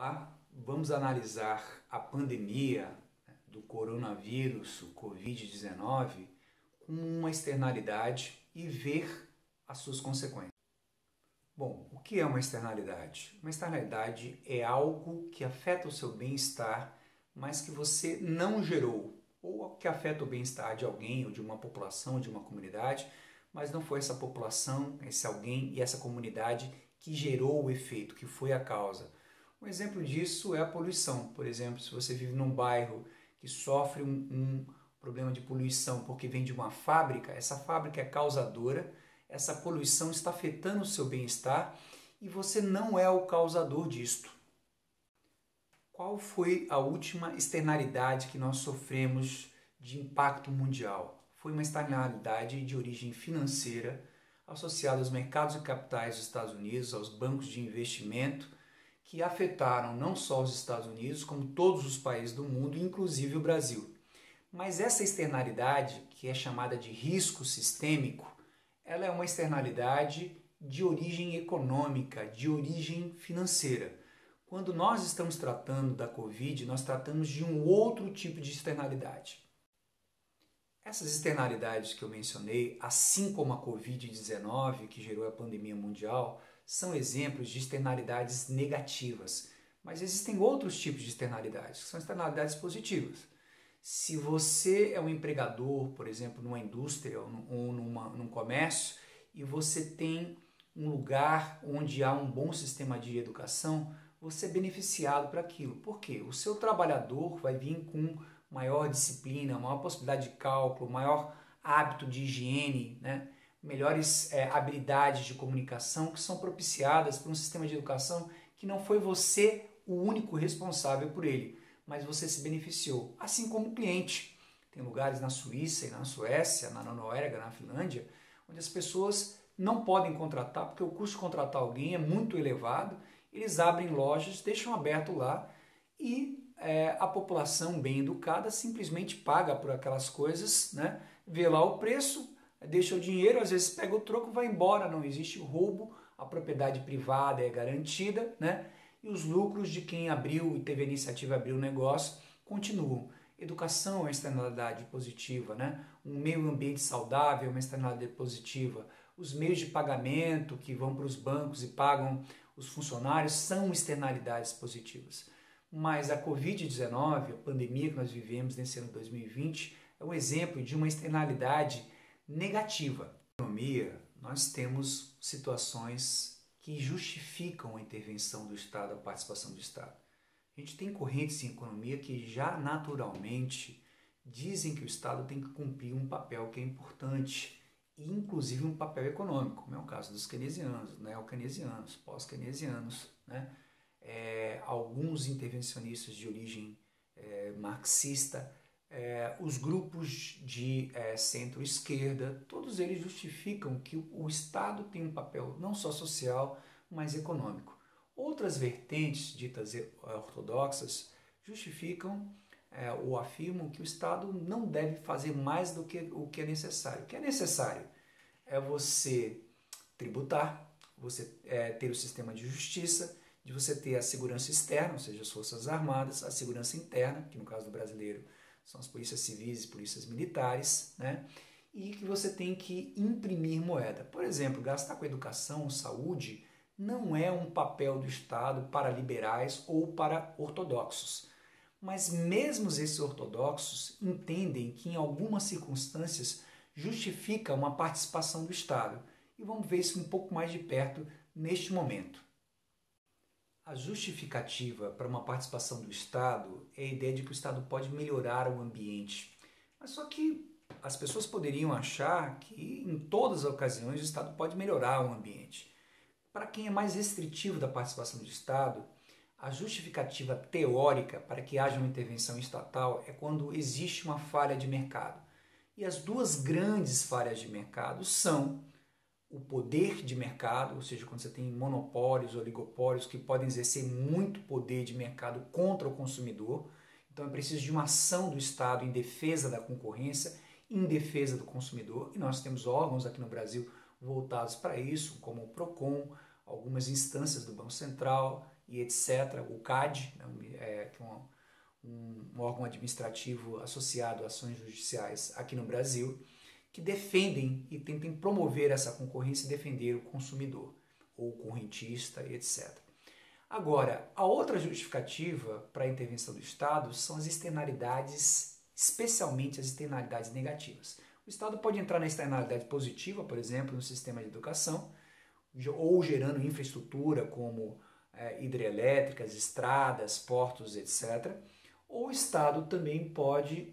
Olá, vamos analisar a pandemia do coronavírus, o Covid-19, com uma externalidade e ver as suas consequências. Bom, o que é uma externalidade? Uma externalidade é algo que afeta o seu bem-estar, mas que você não gerou, ou que afeta o bem-estar de alguém, ou de uma população, de uma comunidade, mas não foi essa população, esse alguém e essa comunidade que gerou o efeito, que foi a causa. Um exemplo disso é a poluição. Por exemplo, se você vive num bairro que sofre um problema de poluição porque vem de uma fábrica, essa fábrica é causadora, essa poluição está afetando o seu bem-estar e você não é o causador disto. Qual foi a última externalidade que nós sofremos de impacto mundial? Foi uma externalidade de origem financeira associada aos mercados de capitais dos Estados Unidos, aos bancos de investimento, que afetaram não só os Estados Unidos, como todos os países do mundo, inclusive o Brasil. Mas essa externalidade, que é chamada de risco sistêmico, ela é uma externalidade de origem econômica, de origem financeira. Quando nós estamos tratando da Covid, nós tratamos de um outro tipo de externalidade. Essas externalidades que eu mencionei, assim como a Covid-19, que gerou a pandemia mundial, são exemplos de externalidades negativas. Mas existem outros tipos de externalidades, que são externalidades positivas. Se você é um empregador, por exemplo, numa indústria ou num comércio, e você tem um lugar onde há um bom sistema de educação, você é beneficiado para aquilo. Por quê? O seu trabalhador vai vir com maior disciplina, maior possibilidade de cálculo, maior hábito de higiene, né? Melhores habilidades de comunicação que são propiciadas por um sistema de educação que não foi você o único responsável por ele, mas você se beneficiou. Assim como o cliente. Tem lugares na Suíça e na Suécia, na Noruega, na Finlândia, onde as pessoas não podem contratar porque o custo de contratar alguém é muito elevado. Eles abrem lojas, deixam aberto lá e a população bem educada simplesmente paga por aquelas coisas, né? Vê lá o preço, deixa o dinheiro, às vezes pega o troco e vai embora, não existe roubo, a propriedade privada é garantida, né? E os lucros de quem abriu e teve a iniciativa de abrir o negócio continuam. Educação é uma externalidade positiva, né? Um meio ambiente saudável é uma externalidade positiva. Os meios de pagamento que vão para os bancos e pagam os funcionários são externalidades positivas. Mas a Covid-19, a pandemia que nós vivemos nesse ano 2020, é um exemplo de uma externalidade negativa. Na economia, nós temos situações que justificam a intervenção do Estado, a participação do Estado. A gente tem correntes em economia que já naturalmente dizem que o Estado tem que cumprir um papel que é importante, e inclusive um papel econômico, como é o caso dos keynesianos, neo-keynesianos, pós-keynesianos, né? Alguns intervencionistas de origem marxista, os grupos de centro-esquerda, todos eles justificam que o Estado tem um papel não só social, mas econômico. Outras vertentes ditas ortodoxas justificam ou afirmam que o Estado não deve fazer mais do que o que é necessário. O que é necessário é você tributar, você ter o sistema de justiça, de você ter a segurança externa, ou seja, as forças armadas, a segurança interna, que no caso do brasileiro são as polícias civis e polícias militares, né? E que você tem que imprimir moeda. Por exemplo, gastar com educação, saúde, não é um papel do Estado para liberais ou para ortodoxos. Mas mesmo esses ortodoxos entendem que em algumas circunstâncias justifica uma participação do Estado. E vamos ver isso um pouco mais de perto neste momento. A justificativa para uma participação do Estado é a ideia de que o Estado pode melhorar o ambiente. Mas só que as pessoas poderiam achar que em todas as ocasiões o Estado pode melhorar o ambiente. Para quem é mais restritivo da participação do Estado, a justificativa teórica para que haja uma intervenção estatal é quando existe uma falha de mercado. E as duas grandes falhas de mercado são o poder de mercado, ou seja, quando você tem monopólios, oligopólios que podem exercer muito poder de mercado contra o consumidor. Então é preciso de uma ação do Estado em defesa da concorrência, em defesa do consumidor. E nós temos órgãos aqui no Brasil voltados para isso, como o PROCON, algumas instâncias do Banco Central e etc., o CAD, que é um órgão administrativo associado a ações judiciais aqui no Brasil, que defendem e tentam promover essa concorrência e defender o consumidor, ou o correntista, etc. Agora, a outra justificativa para a intervenção do Estado são as externalidades, especialmente as externalidades negativas. O Estado pode entrar na externalidade positiva, por exemplo, no sistema de educação, ou gerando infraestrutura como hidrelétricas, estradas, portos, etc. Ou o Estado também pode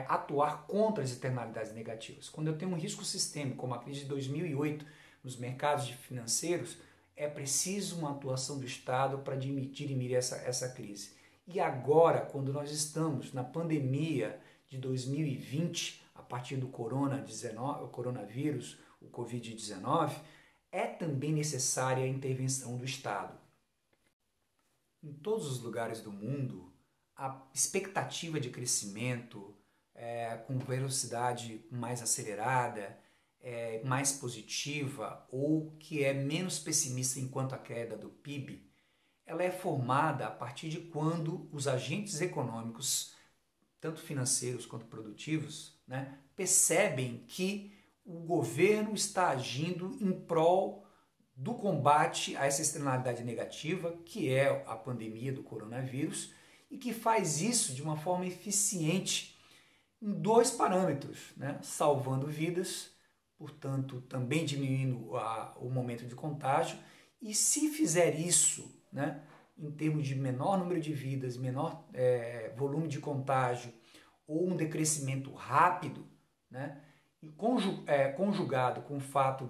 atuar contra as externalidades negativas. Quando eu tenho um risco sistêmico, como a crise de 2008 nos mercados financeiros, é preciso uma atuação do Estado para dirimir essa crise. E agora, quando nós estamos na pandemia de 2020, a partir do coronavírus, o Covid-19, é também necessária a intervenção do Estado. Em todos os lugares do mundo, a expectativa de crescimento com velocidade mais acelerada, mais positiva ou que é menos pessimista enquanto a queda do PIB, ela é formada a partir de quando os agentes econômicos, tanto financeiros quanto produtivos, percebem que o governo está agindo em prol do combate a essa externalidade negativa, que é a pandemia do coronavírus, e que faz isso de uma forma eficiente em dois parâmetros, salvando vidas, portanto, também diminuindo o momento de contágio, e se fizer isso, em termos de menor número de vidas, menor volume de contágio, ou um decrescimento rápido, e conjugado com o fato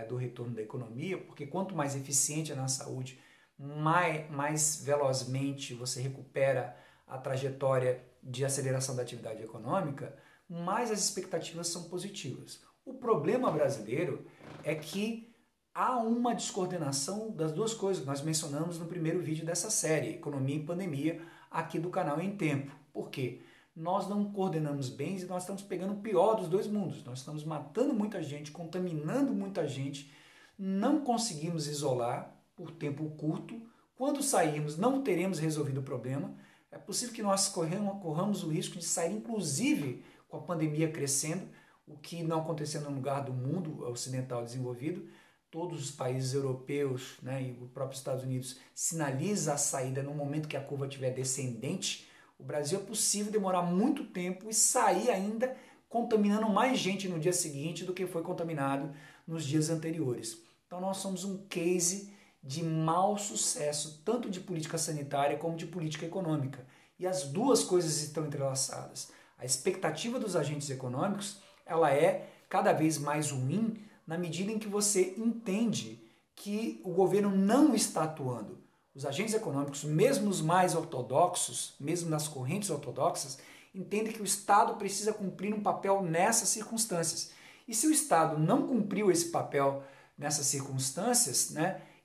do retorno da economia, porque quanto mais eficiente é na saúde, mais velozmente você recupera a trajetória de aceleração da atividade econômica, mais as expectativas são positivas. O problema brasileiro é que há uma descoordenação das duas coisas que nós mencionamos no primeiro vídeo dessa série, Economia e Pandemia, aqui do canal Em Tempo. Por quê? Nós não coordenamos bem e nós estamos pegando o pior dos dois mundos. Nós estamos matando muita gente, contaminando muita gente, não conseguimos isolar por tempo curto. Quando sairmos, não teremos resolvido o problema. É possível que nós corramos o risco de sair, inclusive, com a pandemia crescendo, o que não aconteceu no lugar do mundo ocidental desenvolvido. Todos os países europeus, e o próprio Estados Unidos sinaliza a saída no momento que a curva estiver descendente. O Brasil é possível demorar muito tempo e sair ainda contaminando mais gente no dia seguinte do que foi contaminado nos dias anteriores. Então nós somos um case de mau sucesso, tanto de política sanitária como de política econômica. E as duas coisas estão entrelaçadas. A expectativa dos agentes econômicos ela é cada vez mais ruim na medida em que você entende que o governo não está atuando. Os agentes econômicos, mesmo os mais ortodoxos, mesmo nas correntes ortodoxas, entendem que o Estado precisa cumprir um papel nessas circunstâncias. E se o Estado não cumpriu esse papel nessas circunstâncias,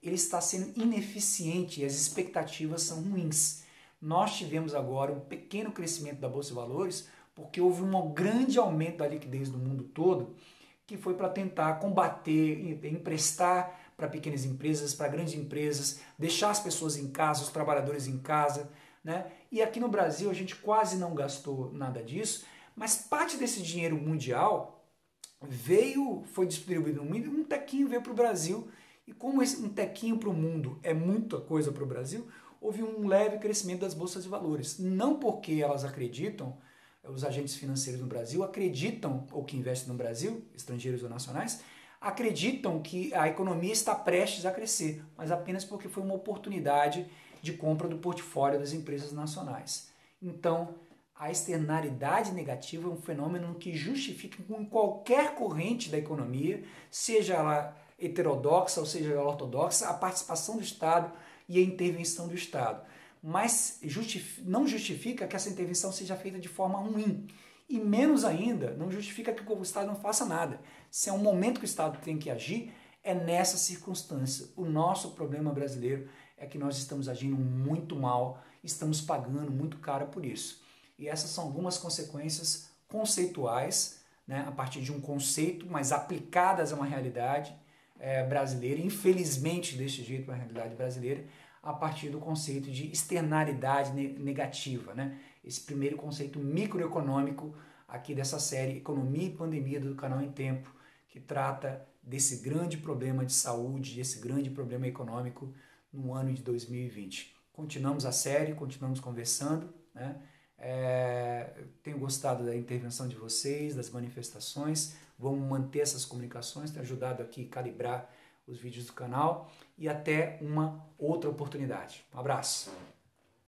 ele está sendo ineficiente e as expectativas são ruins. Nós tivemos agora um pequeno crescimento da Bolsa de Valores porque houve um grande aumento da liquidez do mundo todo, que foi para tentar combater, emprestar para pequenas empresas, para grandes empresas, deixar as pessoas em casa, os trabalhadores em casa. E aqui no Brasil a gente quase não gastou nada disso, mas parte desse dinheiro mundial foi distribuído no mundo, um tequinho veio para o Brasil, e como um tequinho para o mundo é muita coisa para o Brasil, houve um leve crescimento das bolsas de valores. Não porque elas acreditam, os agentes financeiros no Brasil acreditam, ou que investem no Brasil, estrangeiros ou nacionais, acreditam que a economia está prestes a crescer, mas apenas porque foi uma oportunidade de compra do portfólio das empresas nacionais. Então, a externalidade negativa é um fenômeno que justifica em qualquer corrente da economia, seja ela heterodoxa ou seja ela ortodoxa, a participação do Estado e a intervenção do Estado. Mas não justifica que essa intervenção seja feita de forma ruim. E menos ainda, não justifica que o Estado não faça nada. Se é um momento que o Estado tem que agir, é nessa circunstância. O nosso problema brasileiro é que nós estamos agindo muito mal, estamos pagando muito caro por isso. E essas são algumas consequências conceituais, a partir de um conceito, mas aplicadas a uma realidade brasileira, infelizmente desse jeito, uma realidade brasileira, a partir do conceito de externalidade negativa, né? Esse primeiro conceito microeconômico aqui dessa série Economia e Pandemia do Canal em Tempo, que trata desse grande problema de saúde, desse grande problema econômico no ano de 2020. Continuamos a série, continuamos conversando, né? Tenho gostado da intervenção de vocês, das manifestações, vamos manter essas comunicações, tem ajudado aqui a calibrar os vídeos do canal e até uma outra oportunidade. Um abraço!